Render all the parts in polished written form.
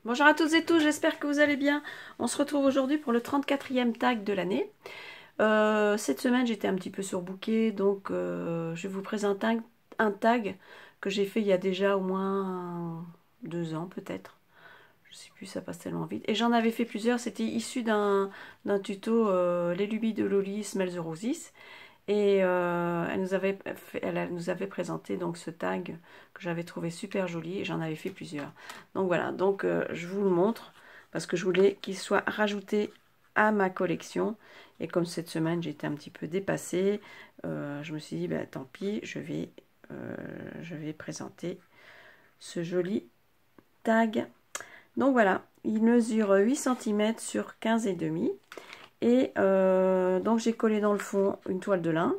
Bonjour à toutes et tous, j'espère que vous allez bien. On se retrouve aujourd'hui pour le 34e tag de l'année. Cette semaine, j'étais un petit peu surbookée, donc je vais vous présenter un tag que j'ai fait il y a déjà au moins 2 ans peut-être. Je sais plus, ça passe tellement vite. Et j'en avais fait plusieurs, c'était issu d'un tuto Les lubies de Loli Smells the Roses. Et elle nous avait présenté donc ce tag que j'avais trouvé super joli et j'en avais fait plusieurs. Donc voilà, donc je vous le montre parce que je voulais qu'il soit rajouté à ma collection. Et comme cette semaine j'étais un petit peu dépassée, je me suis dit bah, tant pis, je vais présenter ce joli tag. Donc voilà, il mesure 8 cm sur 15,5. Et donc j'ai collé dans le fond une toile de lin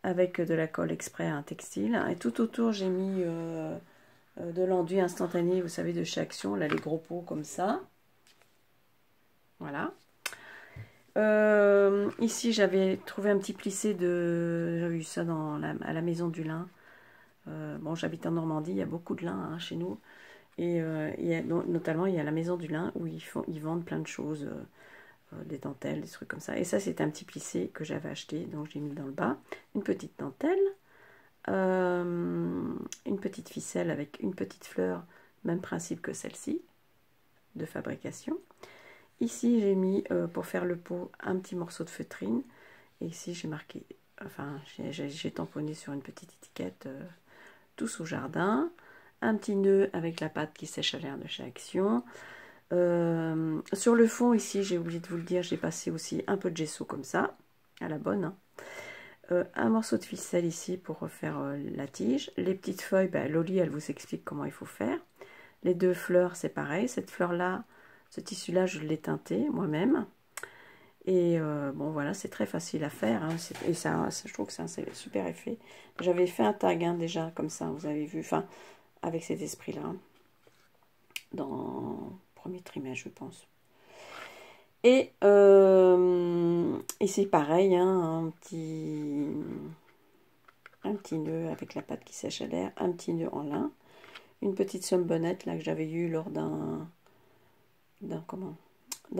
avec de la colle exprès à un textile. Et tout autour, j'ai mis de l'enduit instantané, vous savez, de chez Action, là, les gros pots comme ça. Voilà. Ici, j'avais trouvé un petit plissé de... J'avais eu ça à la maison du lin. Bon, j'habite en Normandie, il y a beaucoup de lin hein, chez nous. Et notamment, il y a la maison du lin où ils vendent plein de choses. Des dentelles, des trucs comme ça. Et ça, c'est un petit plissé que j'avais acheté, donc j'ai mis dans le bas. Une petite dentelle. Une petite ficelle avec une petite fleur, même principe que celle-ci, de fabrication. Ici, j'ai mis, pour faire le pot, un petit morceau de feutrine. Et ici, j'ai marqué, enfin, j'ai tamponné sur une petite étiquette tous au jardin. Un petit nœud avec la pâte qui sèche à l'air de chez Action. Sur le fond, ici, j'ai oublié de vous le dire, j'ai passé aussi un peu de gesso comme ça, à la bonne. Hein. Un morceau de ficelle ici pour refaire la tige. Les petites feuilles, ben, Loli, elle vous explique comment il faut faire. Les deux fleurs, c'est pareil. Cette fleur-là, ce tissu-là, je l'ai teinté moi-même. Et bon, voilà, c'est très facile à faire. Hein, et ça, je trouve que c'est un super effet. J'avais fait un tag hein, déjà, comme ça, vous avez vu, enfin, avec cet esprit-là. Hein, dans le premier trimestre, je pense. Et c'est pareil, hein, un petit nœud avec la pâte qui sèche à l'air, un petit nœud en lin, une petite somme-bonnette là que j'avais eu lors d'un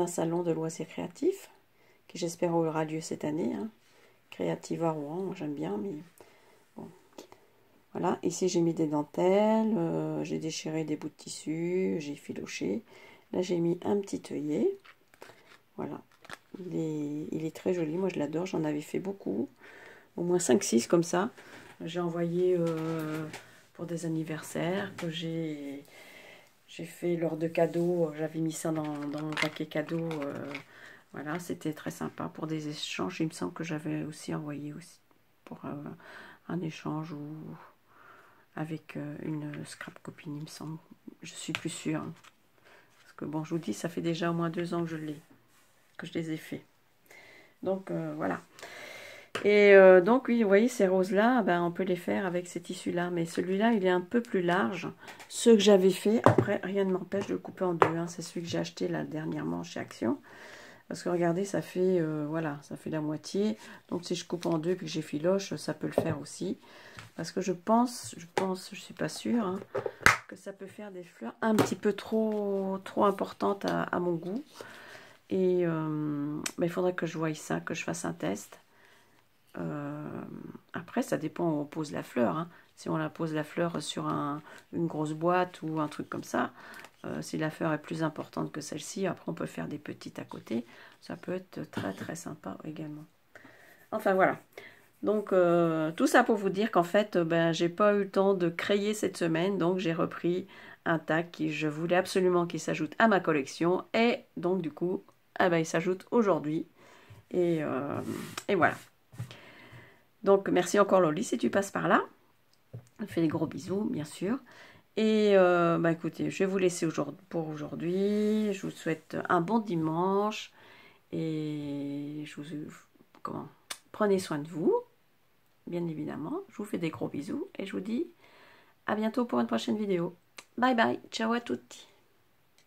salon de loisirs créatifs, qui j'espère aura lieu cette année, hein. Créative à Rouen, j'aime bien, mais bon. Voilà, ici j'ai mis des dentelles, j'ai déchiré des bouts de tissu, j'ai filoché. Là j'ai mis un petit œillet. Voilà, il est très joli, moi je l'adore, j'en avais fait beaucoup, au moins 5-6 comme ça. J'ai envoyé pour des anniversaires que j'ai fait lors de cadeaux, j'avais mis ça dans mon paquet cadeau. Voilà, c'était très sympa pour des échanges. Il me semble que j'avais aussi envoyé aussi pour un échange ou avec une scrap copine, il me semble. Je suis plus sûre. Hein. Parce que bon, je vous dis, ça fait déjà au moins 2 ans que je les ai fait. Donc voilà. Et donc oui, vous voyez ces roses-là, ben, on peut les faire avec ces tissus-là. Mais celui-là, il est un peu plus large. Ceux que j'avais fait, après, rien ne m'empêche de le couper en deux. Hein. C'est celui que j'ai acheté là dernièrement chez Action. Parce que regardez, ça fait, voilà, ça fait la moitié. Donc si je coupe en deux et que j'effiloche, ça peut le faire aussi. Parce que je pense, je suis pas sûre, hein, que ça peut faire des fleurs un petit peu trop importantes à mon goût. Et ben, il faudrait que je voie ça, que je fasse un test. Après, ça dépend où on pose la fleur. Hein. Si on la pose la fleur sur une grosse boîte ou un truc comme ça, si la fleur est plus importante que celle-ci, après on peut faire des petites à côté. Ça peut être très très sympa également. Enfin voilà. Donc tout ça pour vous dire qu'en fait, ben, j'ai pas eu le temps de créer cette semaine. Donc j'ai repris un tag qui je voulais absolument qu'il s'ajoute à ma collection. Et donc du coup, eh ben, il s'ajoute aujourd'hui. Et voilà. Donc, merci encore Loli si tu passes par là. Je fais des gros bisous, bien sûr. Et bah écoutez, je vais vous laisser pour aujourd'hui. Je vous souhaite un bon dimanche. Et prenez soin de vous, bien évidemment. Je vous fais des gros bisous. Et je vous dis à bientôt pour une prochaine vidéo. Bye bye. Ciao à toutes.